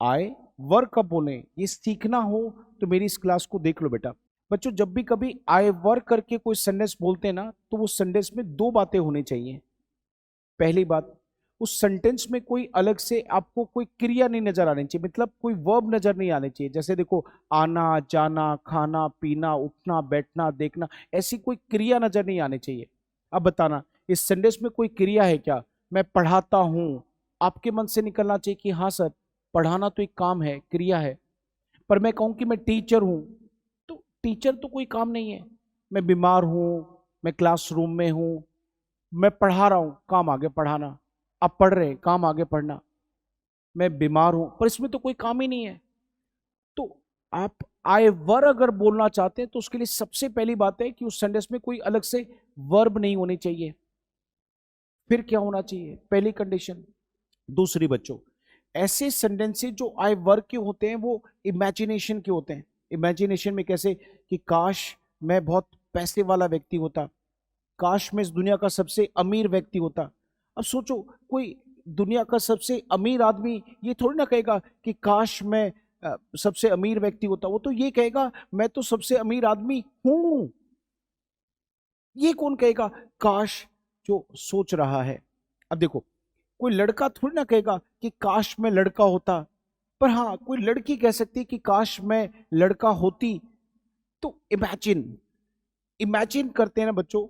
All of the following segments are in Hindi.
आई वर कब बोले, ये सीखना हो तो मेरी इस क्लास को देख लो बेटा। बच्चों जब भी कभी आई वर करके कोई सेंटेंस बोलते हैं ना, तो वो सेंटेंस में दो बातें होनी चाहिए। पहली बात, उस सेंटेंस में कोई अलग से आपको कोई क्रिया नहीं नजर आनी चाहिए, मतलब कोई वर्ब नजर नहीं आनी चाहिए। जैसे देखो, आना जाना, खाना पीना, उठना बैठना, देखना, ऐसी कोई क्रिया नजर नहीं आनी चाहिए। अब बताना, इस सेंटेंस में कोई क्रिया है क्या? मैं पढ़ाता हूं, आपके मन से निकलना चाहिए कि हाँ सर, पढ़ाना तो एक काम है, क्रिया है। पर मैं कहूं कि मैं टीचर हूं, तो टीचर तो कोई काम नहीं है। मैं बीमार हूं, मैं क्लासरूम में हूं, मैं पढ़ा रहा हूं, काम आगे पढ़ाना। आप पढ़ रहे हैं, काम आगे पढ़ना। मैं बीमार हूं, पर इसमें तो कोई काम ही नहीं है। तो आप आई वर अगर बोलना चाहते हैं तो उसके लिए सबसे पहली बात है कि उस सेंटेंस में कोई अलग से वर्ब नहीं होनी चाहिए। फिर क्या होना चाहिए? पहली कंडीशन। दूसरी बच्चों, ऐसे सेंटेंसेस जो आई वर्क के होते हैं वो इमेजिनेशन के होते हैं। इमेजिनेशन में कैसे कि काश मैं बहुत पैसे वाला व्यक्ति होता, काश मैं इस दुनिया का सबसे अमीर व्यक्ति होता। अब सोचो, कोई दुनिया का सबसे अमीर आदमी ये थोड़ी ना कहेगा कि काश मैं सबसे अमीर व्यक्ति होता। वो तो ये कहेगा मैं तो सबसे अमीर आदमी हूं। ये कौन कहेगा काश? जो सोच रहा है। अब देखो, कोई लड़का थोड़ी ना कहेगा कि काश मैं लड़का होता। पर हाँ, कोई लड़की कह सकती है कि काश मैं लड़का होती। तो इमेजिन, इमेजिन करते हैं ना बच्चों।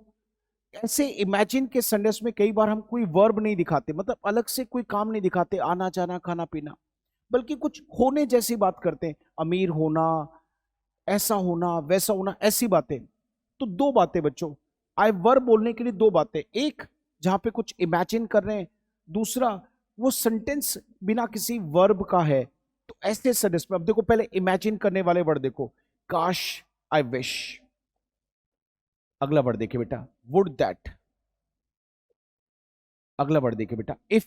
ऐसे इमेजिन के सेंटेंस में कई बार हम कोई वर्ब नहीं दिखाते, मतलब अलग से कोई काम नहीं दिखाते, आना जाना खाना पीना, बल्कि कुछ होने जैसी बात करते हैं। अमीर होना, ऐसा होना, वैसा होना, ऐसी बातें। तो दो बातें बच्चों, आई वर्ब बोलने के लिए दो बातें। एक, जहां पे कुछ इमेजिन कर रहे हैं। दूसरा, वो सेंटेंस बिना किसी वर्ब का है। तो ऐसे सेंटेंस में अब देखो, पहले इमेजिन करने वाले वर्ड देखो, काश, आई विश। अगला वर्ड देखिए बेटा, वुड दैट। अगला वर्ड देखिए बेटा, इफ।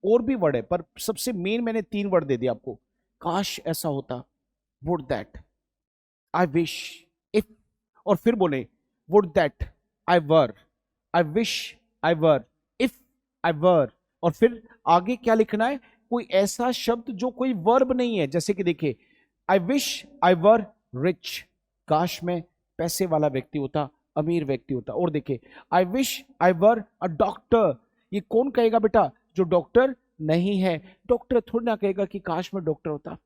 और भी वर्ड है पर सबसे मेन मैंने तीन वर्ड दे दिया आपको। काश ऐसा होता, would that, I wish, if. और फिर बोले, would that I were, I wish I were, if I were. और फिर आगे क्या लिखना है? कोई ऐसा शब्द जो कोई वर्ब नहीं है। जैसे कि देखिए, आई विश आई वर रिच, काश मैं पैसे वाला व्यक्ति होता, अमीर व्यक्ति होता। और देखिए, आई wish I were a doctor. ये कौन कहेगा बेटा? जो डॉक्टर नहीं है। डॉक्टर थोड़ी ना कहेगा कि काश मैं डॉक्टर होता।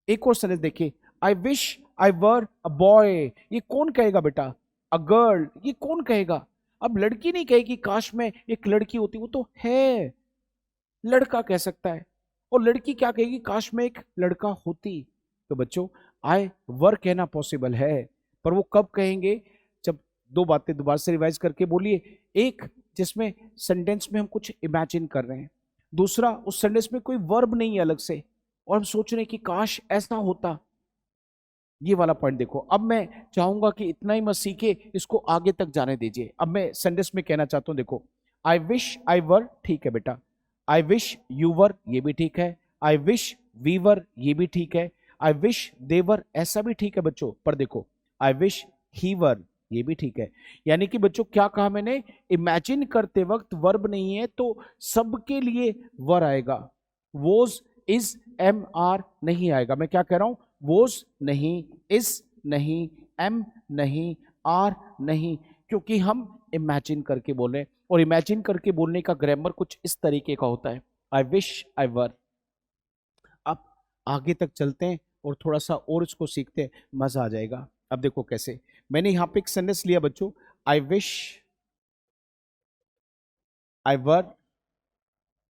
एक और सेंटेंस देखिए, आई wish I were a boy. ये कौन कहेगा बेटा? A girl. ये कौन कहेगा? अब लड़की नहीं कहेगी काश मैं एक लड़की होती, वो तो है, लड़का कह सकता है। और लड़की क्या कहेगी? काश मैं एक लड़का होती। तो बच्चों, आई वर कहना पॉसिबल है, पर वो कब कहेंगे? जब दो बातें दोबारा से रिवाइज करके बोलिए। एक, जिसमें सेंटेंस में हम कुछ इमेजिन कर रहे हैं। दूसरा, उस सेंटेंस में कोई वर्ब नहीं है अलग से, और हम सोच रहे हैं कि काश ऐसा होता। ये वाला पॉइंट देखो। अब मैं चाहूंगा कि इतना ही मत सीखे, इसको आगे तक जाने दीजिए। अब मैं सेंटेंस में कहना चाहता हूं, देखो, आई विश आई वर, ठीक है बेटा। आई विश यू वर, ये भी ठीक है। आई विश वी वर, ये भी ठीक है। आई विश दे वर, ऐसा भी ठीक है बच्चों। पर देखो, आई विश ही वर, ये भी ठीक है। यानी कि बच्चों क्या कहा मैंने? इमेजिन करते वक्त वर्ब नहीं है तो सबके लिए वर आएगा। वोज, इज, एम, आर नहीं आएगा। मैं क्या कह रहा हूं? वोज नहीं, इज नहीं, एम नहीं, आर नहीं, क्योंकि हम इमेजिन करके बोले। और इमेजिन करके बोलने का ग्रामर कुछ इस तरीके का होता है, आई विश आई वर। अब आगे तक चलते हैं और थोड़ा सा और इसको सीखते हैं, मजा आ जाएगा। अब देखो कैसे। मैंने यहां पे एक सेंटेंस लिया बच्चों, आई विश आई वर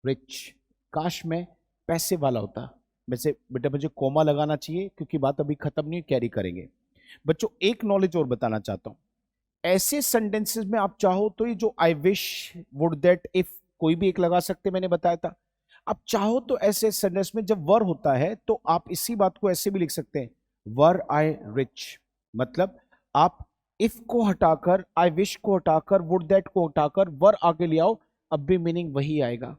रिच, काश मैं पैसे वाला होता। वैसे बेटा मुझे कोमा लगाना चाहिए क्योंकि बात अभी खत्म नहीं, कैरी करेंगे। बच्चों एक नॉलेज और बताना चाहता हूं। ऐसे सेंटेंसेस में आप चाहो तो ये जो I wish, would that, if, कोई भी एक लगा सकते, मैंने बताया था। आप चाहो तो ऐसे सेंटेंस में जब वर होता है तो आप इसी बात को ऐसे भी लिख सकते हैं, वर आई रिच। मतलब आप इफ को हटाकर, आई विश को हटाकर, वुड दैट को हटाकर वर आगे ले आओ, अब भी मीनिंग वही आएगा।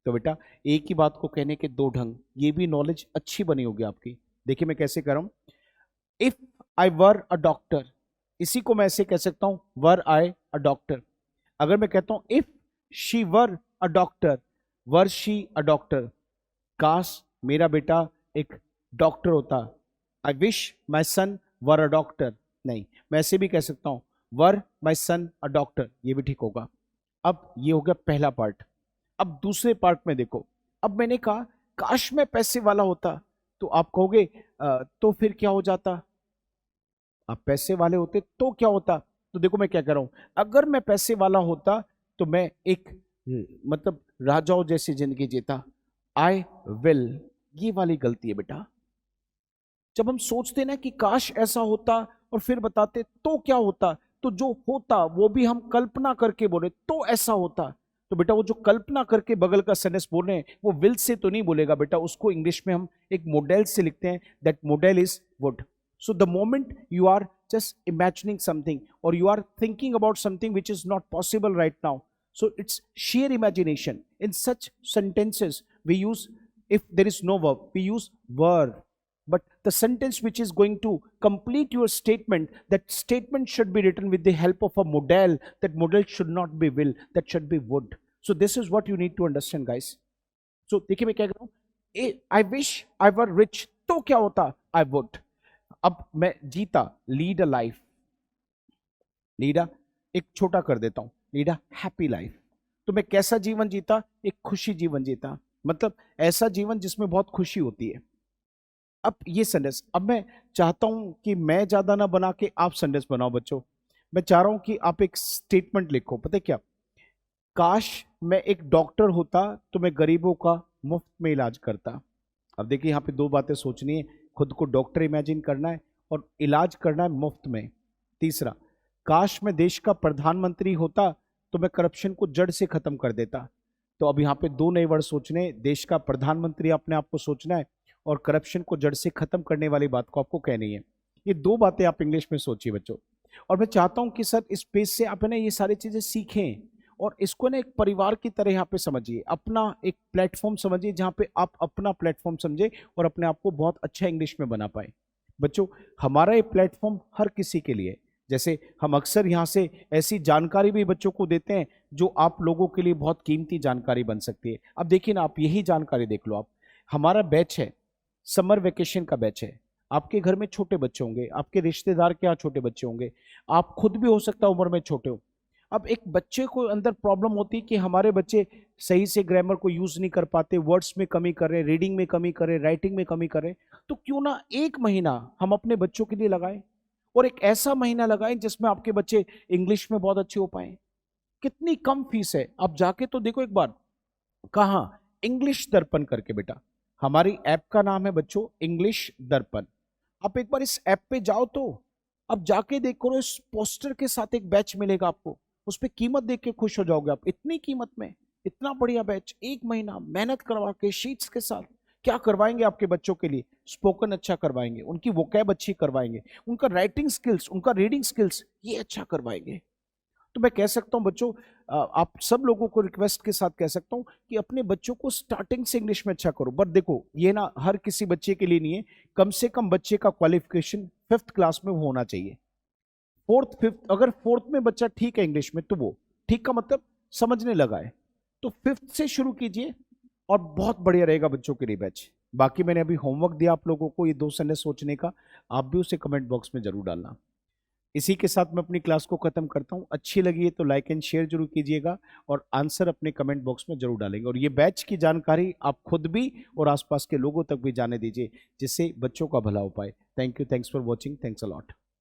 तो बेटा एक ही बात को कहने के दो ढंग, ये भी नॉलेज अच्छी बनी होगी आपकी। देखिए मैं कैसे कर रहा हूं। If I were a doctor, इसी को मैं ऐसे कह सकता हूं, वर आई अ डॉक्टर। अगर मैं कहता हूं if she were a doctor, were she a doctor, काश मेरा बेटा एक डॉक्टर होता, I wish my sun were a doctor, नहीं, मैं ऐसे भी कह सकता हूं वर माई सन अ डॉक्टर, ये भी ठीक होगा। अब ये हो गया पहला पार्ट। अब दूसरे पार्ट में देखो, अब मैंने कहा काश मैं पैसे वाला होता, तो आप कहोगे तो फिर क्या हो जाता, आप पैसे वाले होते तो क्या होता। तो देखो मैं क्या कह रहा हूं, अगर मैं पैसे वाला होता तो मैं एक मतलब राजाओं जैसी जिंदगी जीता। आई विल, ये वाली गलती है बेटा। जब हम सोचते ना कि काश ऐसा होता और फिर बताते तो क्या होता, तो जो होता वो भी हम कल्पना करके बोले तो ऐसा होता। तो बेटा वो जो कल्पना करके बगल का सेंटेंस बोल रहे हैं वो विल से तो नहीं बोलेगा बेटा, उसको इंग्लिश में हम एक मॉडल से लिखते हैं, that model is would. So the moment you are just imagining something or you are thinking about something which is not possible right now, so it's sheer imagination. In such sentences, we use, if there is no verb, we use were. But the sentence which is going to complete your statement, that statement should be written with the help of a modal. That modal should not be will, that should be would. So this is what you need to understand, guys. So देखिए मैं क्या कर रहा हूँ, आई विश आई वर रिच, तो क्या होता, आई वुड। अब मैं जीता, लीड अ लाइफ, लीडा एक छोटा कर देता हूं, लीडा हैप्पी लाइफ। तो मैं कैसा जीवन जीता, एक खुशी जीवन जीता, मतलब ऐसा जीवन जिसमें बहुत खुशी होती है। अब ये सेंटेंस, अब मैं चाहता हूं कि मैं ज्यादा ना बना के आप सेंटेंस बनाओ बच्चों। मैं चाह रहा हूं कि आप एक स्टेटमेंट लिखो, पता है क्या, काश मैं एक डॉक्टर होता तो मैं गरीबों का मुफ्त में इलाज करता। अब देखिए यहाँ पे दो बातें सोचनी है, खुद को डॉक्टर इमेजिन करना है और इलाज करना है मुफ्त में। तीसरा, काश मैं देश का प्रधानमंत्री होता तो मैं करप्शन को जड़ से खत्म कर देता। तो अब यहाँ पे दो नए वर्ड सोचने हैं, देश का प्रधानमंत्री अपने आप को सोचना है और करप्शन को जड़ से खत्म करने वाली बात को आपको कहनी है। ये दो बातें आप इंग्लिश में सोचिए बच्चों। और मैं चाहता हूं कि सर इस पेज से आप ना ये सारी चीजें सीखें और इसको ना एक परिवार की तरह यहाँ पे समझिए, अपना एक प्लेटफॉर्म समझिए जहाँ पे आप अपना प्लेटफॉर्म समझे और अपने आप को बहुत अच्छा इंग्लिश में बना पाए। बच्चों हमारा ये प्लेटफॉर्म हर किसी के लिए, जैसे हम अक्सर यहाँ से ऐसी जानकारी भी बच्चों को देते हैं जो आप लोगों के लिए बहुत कीमती जानकारी बन सकती है। अब देखिए ना, आप यही जानकारी देख लो, आप हमारा बैच है, समर वेकेशन का बैच है। आपके घर में छोटे बच्चे होंगे, आपके रिश्तेदार के यहाँ छोटे बच्चे होंगे, आप खुद भी हो सकता है उम्र में छोटे हो। अब एक बच्चे को अंदर प्रॉब्लम होती है कि हमारे बच्चे सही से ग्रामर को यूज नहीं कर पाते, वर्ड्स में कमी कर रहे, रीडिंग में कमी कर रहे, राइटिंग में कमी कर रहे। तो क्यों ना एक महीना हम अपने बच्चों के लिए लगाएं और एक ऐसा महीना लगाएं जिसमें आपके बच्चे इंग्लिश में बहुत अच्छे हो पाए। कितनी कम फीस है, आप जाके तो देखो एक बार, कहाँ, इंग्लिश दर्पण करके बेटा, हमारी ऐप का नाम है बच्चों इंग्लिश दर्पण। आप एक बार इस ऐप पे जाओ तो अब जाके देखो, इस पोस्टर के साथ एक बैच मिलेगा आपको, उस पर कीमत देख के खुश हो जाओगे आप, इतनी कीमत में इतना बढ़िया बैच, एक महीना मेहनत करवा के शीट्स के साथ। क्या करवाएंगे आपके बच्चों के लिए, स्पोकन अच्छा करवाएंगे, उनकी वोकैब अच्छी करवाएंगे, उनका राइटिंग स्किल्स, उनका रीडिंग स्किल्स ये अच्छा करवाएंगे। तो मैं कह सकता हूं बच्चों, आप सब लोगों को रिक्वेस्ट के साथ कह सकता हूं कि अपने बच्चों को स्टार्टिंग से इंग्लिश में अच्छा करो। बट देखो ये ना हर किसी बच्चे के लिए नहीं है, कम से कम बच्चे का क्वालिफिकेशन 5th क्लास में होना चाहिए। 4th 5th, अगर 4th में बच्चा ठीक है इंग्लिश में तो वो ठीक का मतलब समझने लगा है, तो 5th से शुरू कीजिए और बहुत बढ़िया रहेगा बच्चों के लिए बैच। बाकी मैंने अभी होमवर्क दिया आप लोगों को ये 2 सेंटेंस सोचने का, आप भी उसे कमेंट बॉक्स में जरूर डालना। इसी के साथ मैं अपनी क्लास को खत्म करता हूं। अच्छी लगी है तो लाइक एंड शेयर जरूर कीजिएगा और आंसर अपने कमेंट बॉक्स में जरूर डालेंगे। और ये बैच की जानकारी आप खुद भी और आसपास के लोगों तक भी जाने दीजिए, जिससे बच्चों का भला हो पाए। Thank you, thanks for watching, thanks a lot.